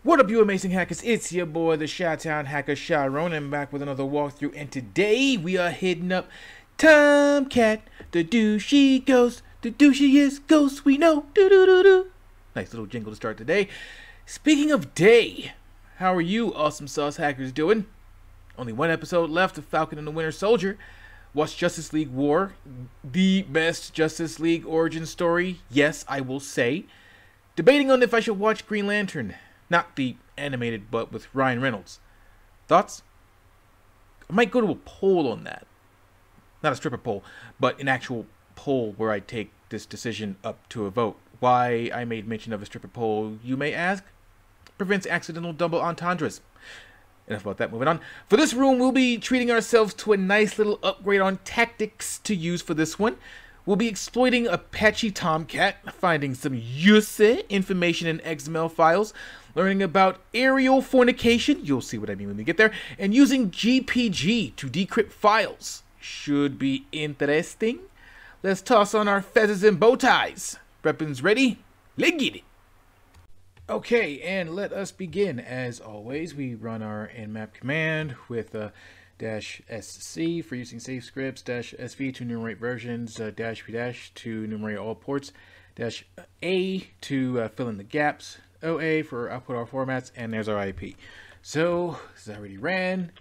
What up, you amazing hackers? It's your boy, the Chi-Town hacker Sharon, and back with another walkthrough. And today we are hitting up TomCat, the douchey ghost, the douchiest ghost we know. Do do do do. Nice little jingle to start today. Speaking of day, how are you, awesome sauce hackers, doing? Only one episode left of Falcon and the Winter Soldier. Watch Justice League War, the best Justice League origin story. Yes, I will say. Debating on if I should watch Green Lantern. Not the animated, but with Ryan Reynolds. Thoughts? I might go to a poll on that. Not a stripper poll, but an actual poll where I take this decision up to a vote. Why I made mention of a stripper poll, you may ask? Prevents accidental double entendres. Enough about that, moving on. For this room, we'll be treating ourselves to a nice little upgrade on tactics to use for this one. We'll be exploiting Apache TomCat, finding some useful information in XML files, learning about aerial fornication, you'll see what I mean when we get there, and using GPG to decrypt files. Should be interesting. Let's toss on our feathers and bow ties. Weapons ready? Let's get it. Okay, and let us begin. As always, we run our nmap command with -sc for using safe scripts, -sv to enumerate versions, -p- to enumerate all ports, -a to fill in the gaps, OA for output our formats, and there's our IP. So, this already ran.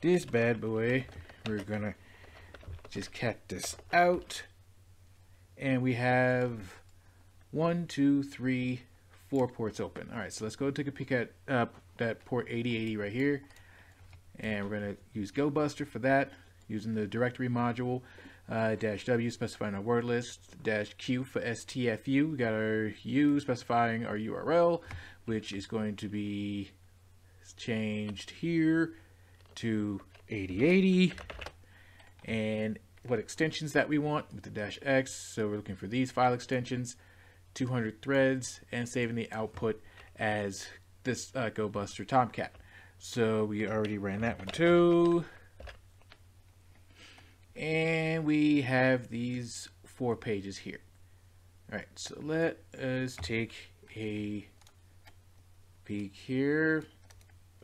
This bad boy, we're gonna just cat this out. And we have 1, 2, 3, 4 ports open. Alright, so let's go take a peek at that port 8080 right here. And we're going to use GoBuster for that, using the directory module, -w specifying our word list, -q for STFU. We got our U specifying our URL, which is going to be changed here to 8080. And what extensions that we want with the -x. So we're looking for these file extensions, 200 threads, and saving the output as this GoBuster TomCat. So we already ran that one too. And we have these 4 pages here. Alright, so let us take a peek here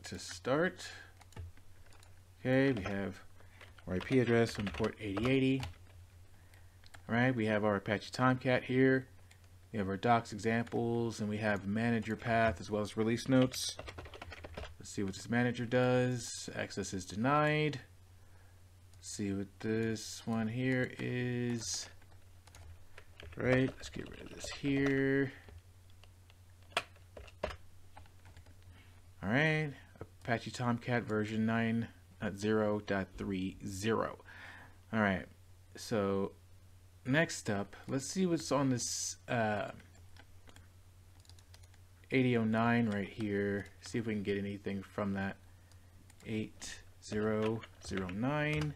to start. Okay, we have our IP address on port 8080. Alright, we have our Apache TomCat here. We have our docs examples, and we have manager path as well as release notes. Let's see what this manager does. Access is denied. Let's see what this one here is. Right, let's get rid of this here. Alright, Apache TomCat version 9.0.30. Alright, so next up, let's see what's on this 8009 right here. See if we can get anything from that. 8009.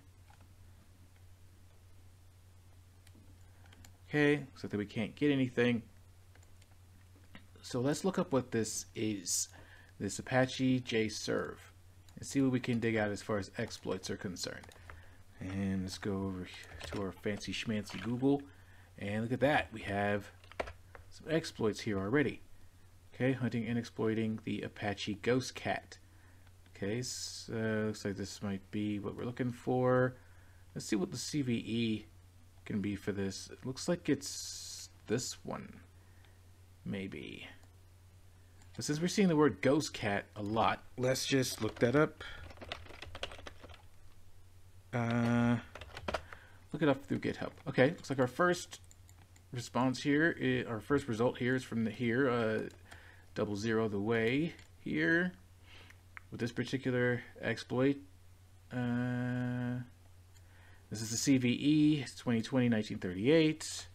Okay, looks like that we can't get anything. So let's look up what this is. This Apache JServe. And see what we can dig out as far as exploits are concerned. And let's go over to our fancy schmancy Google. And look at that. We have some exploits here already. Okay, hunting and exploiting the Apache Ghost Cat. Okay, so looks like this might be what we're looking for. Let's see what the CVE can be for this. It looks like it's this one, maybe. But since we're seeing the word Ghost Cat a lot, let's just look that up. Look it up through GitHub. Okay, looks like our first response here, our first result here is from the 00 the way here with this particular exploit. This is the CVE. It's 2020-1938.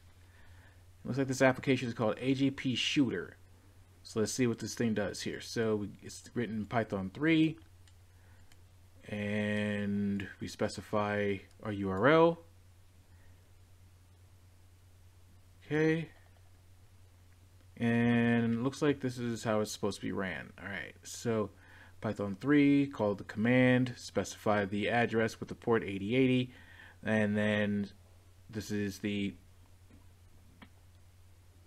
Looks like this application is called AJP Shooter. So let's see what this thing does here. So it's written in Python 3, and we specify our URL. Okay. And it looks like this is how it's supposed to be ran. Alright, so Python 3, call the command, specify the address with the port 8080, and then this is the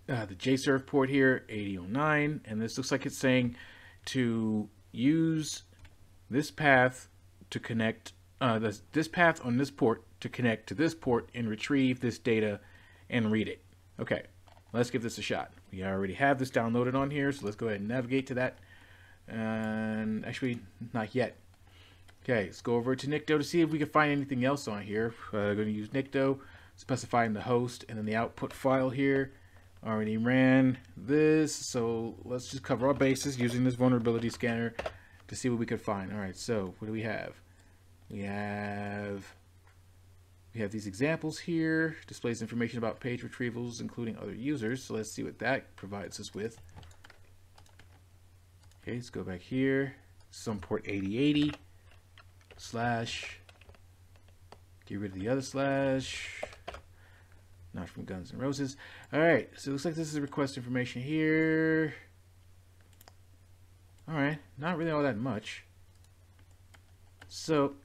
JServe port here, 8009, and this looks like it's saying to use this path to connect this path on this port to connect to this port and retrieve this data and read it. Okay, let's give this a shot. We already have this downloaded on here, so let's go ahead and navigate to that. And actually, not yet. Okay, let's go over to Nikto to see if we can find anything else on here. Going to use Nikto, specifying the host, and then the output file here. Already ran this, so let's just cover our bases using this vulnerability scanner to see what we could find. All right, so what do we have? We have these examples here. Displays information about page retrievals, including other users. So let's see what that provides us with. Okay, let's go back here. Some port 8080 slash. Get rid of the other slash. Not from Guns N' Roses. All right, so it looks like this is request information here. All right, not really all that much. So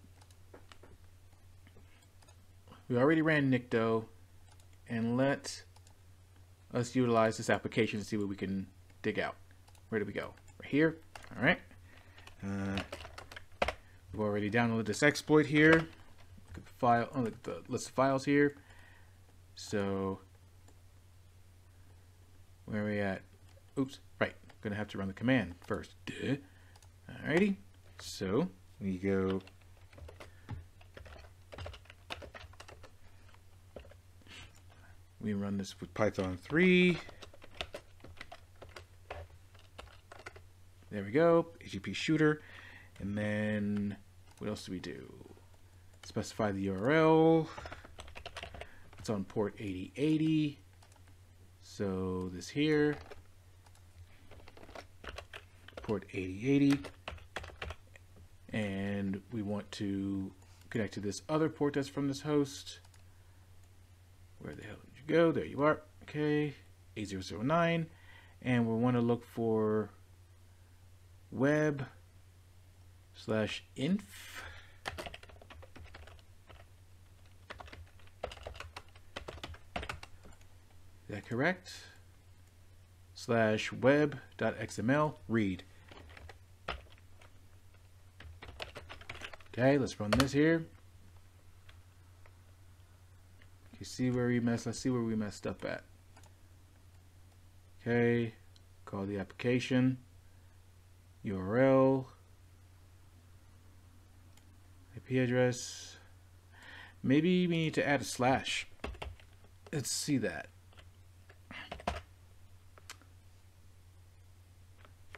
we already ran Nikto, and let us utilize this application to see what we can dig out. Where do we go? Right here. All right. We've already downloaded this exploit here. Look at the file. Oh, look at the list of files here. So where are we at? Oops. Right. Gonna have to run the command first. Duh. Alrighty. So we go. We run this with Python 3. There we go. AGP shooter. And then what else do we do? Specify the URL. It's on port 8080. So this here. Port 8080. And we want to connect to this other port that's from this host. Where the hell did you go? There you are. Okay. 8009. And we want to look for web/inf. Is that correct? /web.xml read. Okay, let's run this here. You see where we messed. Let's see where we messed up at. Okay, call the application. URL. IP address. Maybe we need to add a slash. Let's see that.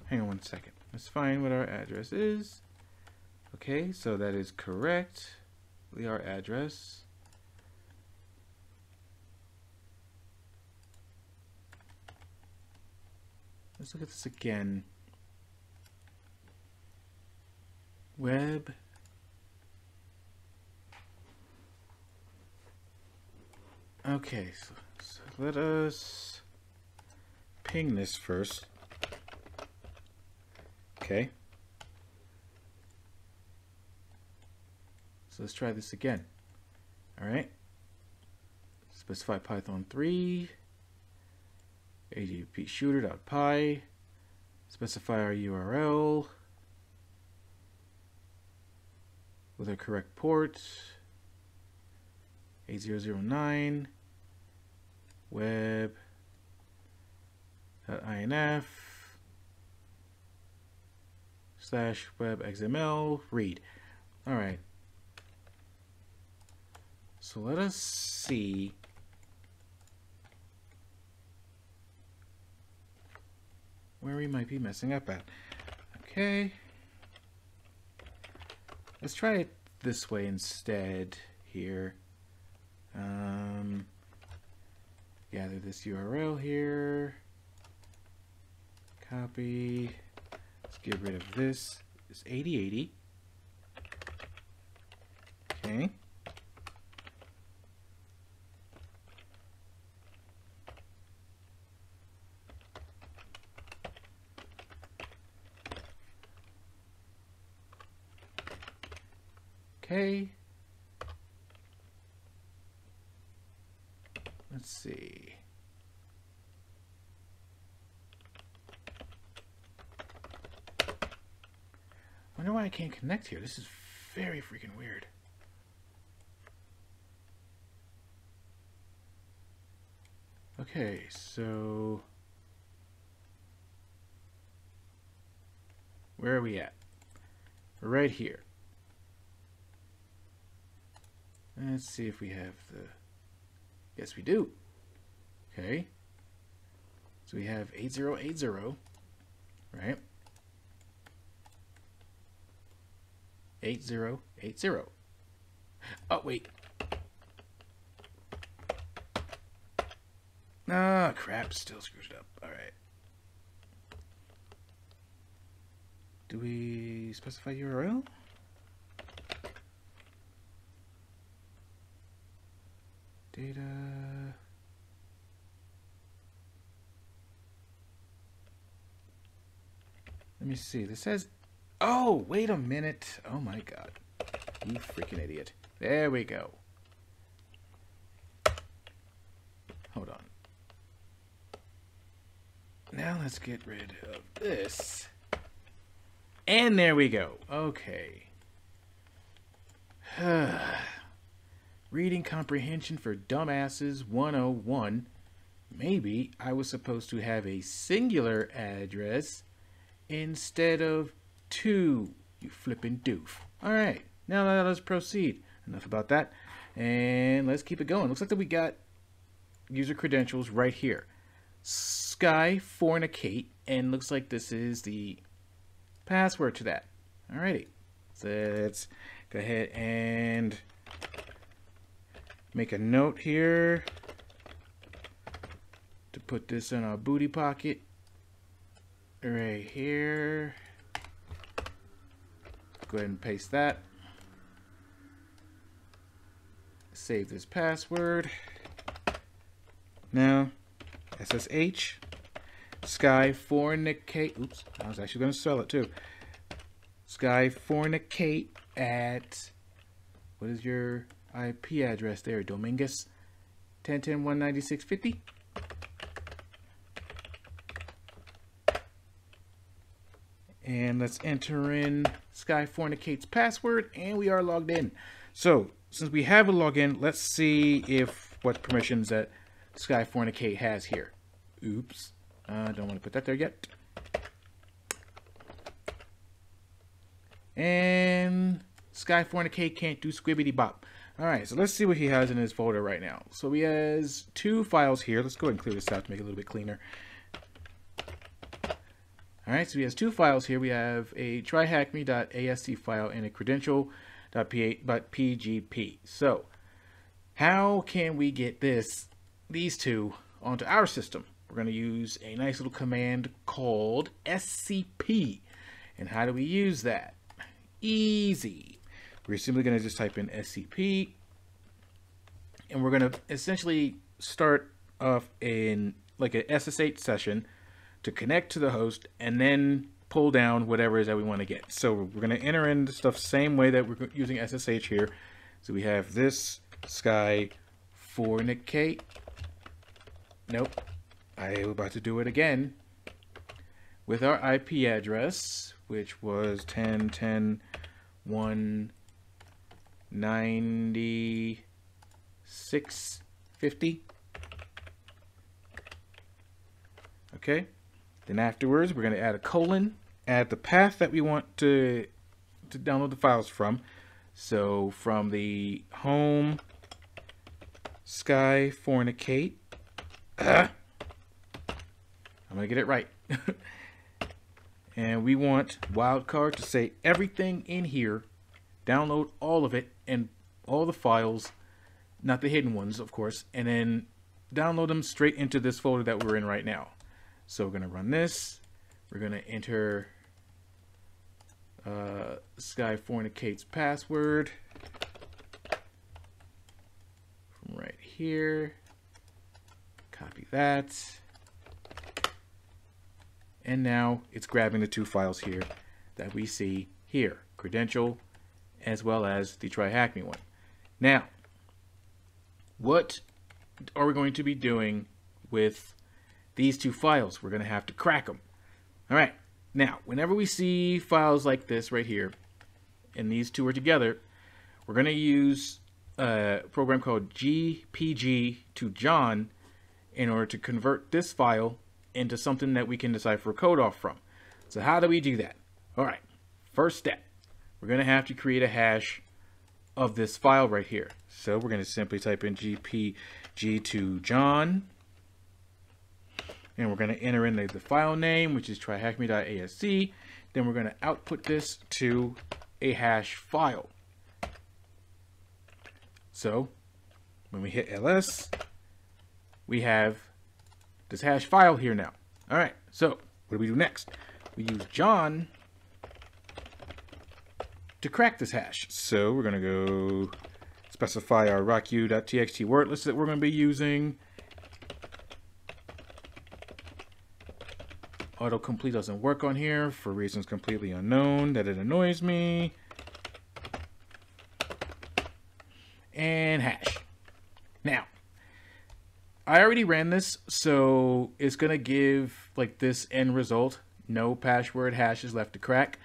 Hang on 1 second. Let's find what our address is. Okay, so that is correct. Our address. Let's look at this again. Web. Okay, so let us ping this first. Okay. So let's try this again. All right. Specify Python 3. AGP shooter.py. Specify our URL with our correct port. 8009 web.inf /web.xml read. All right. So let us see. Where we might be messing up at. Okay. Let's try it this way instead here. Gather this URL here. Copy. Let's get rid of this. It's 8080. Okay. Okay. Let's see. why I can't connect here. This is very freaking weird. Okay, so where are we at? We're right here. Let's see if we have the... Yes, we do. Okay. So we have 8080, right? 8080. Oh, wait. Ah, crap. Still screwed it up. All right. Do we specify URL? Data. Let me see. This says... Oh, wait a minute. Oh, my God. You freaking idiot. There we go. Hold on. Now let's get rid of this. And there we go. Okay. Reading comprehension for dumbasses 101. Maybe I was supposed to have a singular address instead of 2, you flippin' doof. Alright, now let's proceed. Enough about that. And let's keep it going. Looks like that we got user credentials right here. Sky Fornicate, and looks like this is the password to that. Alrighty. So let's go ahead and make a note here to put this in our booty pocket right here. Go ahead and paste that. Save this password. Now, SSH Sky Fornicate. Oops, I was actually going to spell it too. Sky Fornicate at, what is your IP address there, Dominguez? 10.10.196.50. And let's enter in Sky Fornicate's password, and we are logged in. So, since we have a login, let's see if what permissions that Sky Fornicate has here. Oops, don't want to put that there yet. And Sky Fornicate can't do squibbity bop. Alright, so let's see what he has in his folder right now. So he has 2 files here. Let's go ahead and clear this out to make it a little bit cleaner. Alright, so he has 2 files here. We have a TryHackMe.asc file and a credential.pgp. So, how can we get these 2 onto our system? We're going to use a nice little command called scp. And how do we use that? Easy. We're simply going to just type in scp, and we're going to essentially start off in like a SSH session to connect to the host and then pull down whatever it is that we want to get. So we're going to enter in the stuff same way that we're using SSH here. So we have this Sky Fornicate. Nope. I was about to do it again with our IP address, which was 10.10.196.50. Okay. Then afterwards, we're going to add a colon, add the path that we want to download the files from. So from the home Sky Fornicate, I'm going to get it right. And we want wildcard to say everything in here, download all of it and all the files, not the hidden ones, of course, and then download them straight into this folder that we're in right now. So we're going to run this. We're going to enter Sky Fornicate's password from right here. Copy that. And now it's grabbing the 2 files here that we see here, credential as well as the TryHackMe one. Now, what are we going to be doing with these 2 files? We're going to have to crack them. All right. Now, whenever we see files like this right here, and these two are together, we're going to use a program called GPG to John in order to convert this file into something that we can decipher code off from. So how do we do that? All right, first step, we're going to have to create a hash of this file right here. So we're going to simply type in GPG to John, and we're going to enter in the file name, which is tryhackme.asc. Then we're going to output this to a hash file. So when we hit ls, we have this hash file here now. All right, so what do we do next? We use John to crack this hash. So we're going to go specify our rocku.txt word list that we're going to be using. Autocomplete doesn't work on here for reasons completely unknown that it annoys me. And hash. Now, I already ran this, so it's going to give like this end result. No password hash is left to crack,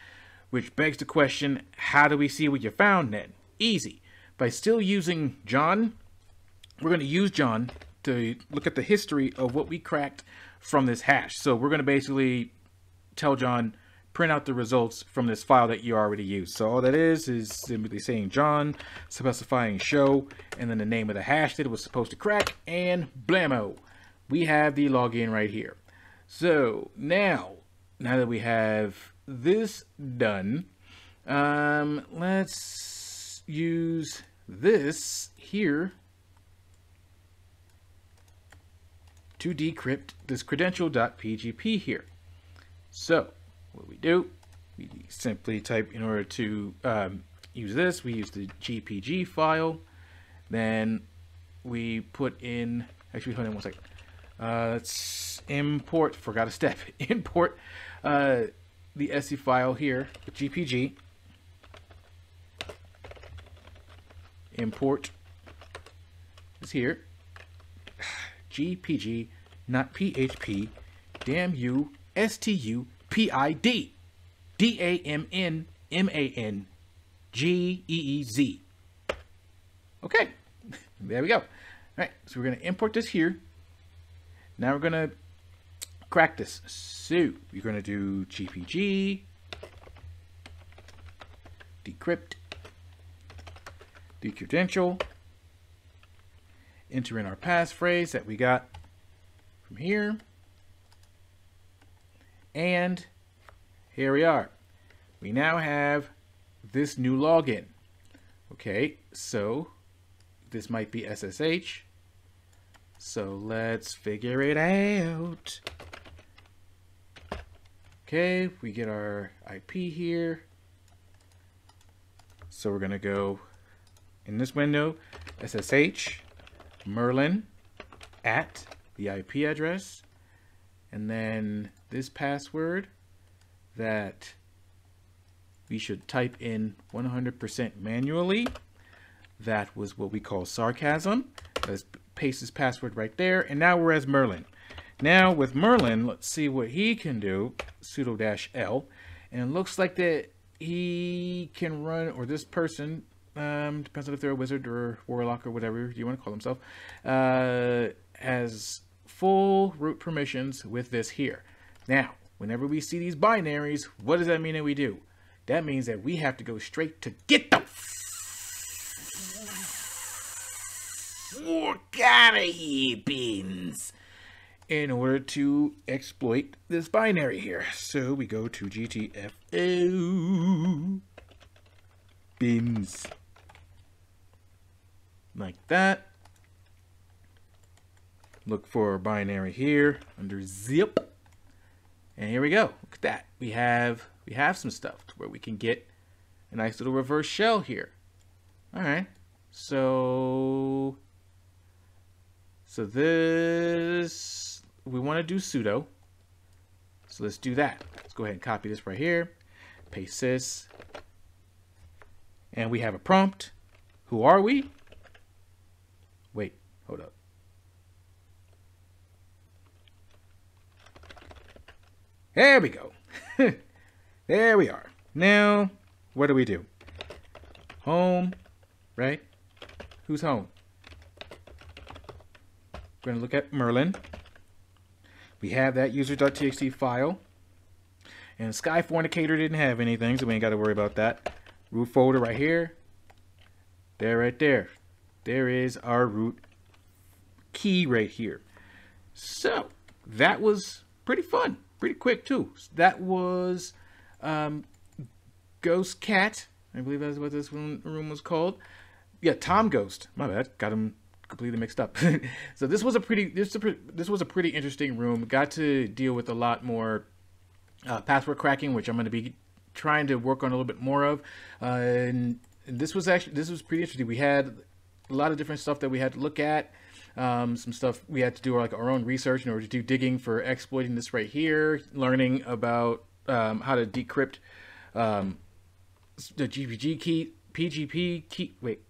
which begs the question, how do we see what you found then? Easy. By still using John, we're going to use John to look at the history of what we cracked from this hash. So we're going to basically tell John, print out the results from this file that you already used. So all that is simply saying John, specifying show, and then the name of the hash that it was supposed to crack, and blammo, we have the login right here. So now that we have this done, let's use this here to decrypt this credential.pgp here. So what we do, we simply type, in order to use this, we use the GPG file. Then we put in, actually hold on one second. Let's import, forgot a step, import the SE file here, the GPG. Import is here. GPG, not PHP. Damn you, STUPID. DAMNMANGEEZ. Okay, there we go. All right, so we're going to import this here. Now we're going to crack this. So we're going to do GPG, decrypt, the credential, enter in our passphrase that we got from here, and here we are. We now have this new login. Okay, so this might be SSH. So let's figure it out. Okay, we get our IP here. So we're gonna go in this window, SSH Merlin at the IP address, and then this password that we should type in 100% manually. That was what we call sarcasm. Let's paste this password right there, and now we're as Merlin. Now with Merlin, let's see what he can do. Sudo -L, and it looks like that he can run, or this person, depends on if they're a wizard or warlock or whatever you want to call themselves, has full root permissions with this here. Now, whenever we see these binaries, what does that mean that we do? That means that we have to go straight to get the fork out of here, Beans, in order to exploit this binary here. So we go to GTFO Beans, like that. Look for our binary here under zip, and here we go. Look at that. We have some stuff where we can get a nice little reverse shell here. All right, so this, we want to do sudo. So let's do that. Let's go ahead and copy this right here, paste this, and we have a prompt. Who are we? Wait, hold up. There we go. There we are. Now, what do? home, right? Who's home? We're going to look at Merlin. We have that user.txt file. And Sky Fornicator didn't have anything, so we ain't got to worry about that. Root folder right here. There, right there. There is our root key right here. So, that was pretty fun. Pretty quick, too. That was Ghost Cat. I believe that's what this room was called. Yeah, TomGhost. My bad. Got him completely mixed up. So this was a pretty interesting room. Got to deal with a lot more password cracking, which I'm going to be trying to work on a little bit more of. And this was pretty interesting. We had a lot of different stuff that we had to look at. Some stuff we had to do like our own research in order to do digging for exploiting this right here. Learning about how to decrypt the PGP key. Wait,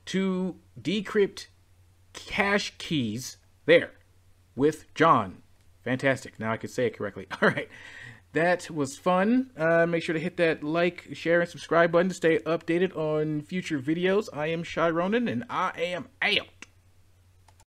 to decrypt cache keys there with John. Fantastic. Now I can say it correctly. All right. That was fun. Make sure to hit that like, share, and subscribe button to stay updated on future videos. I am Shy Ronin, and I am out.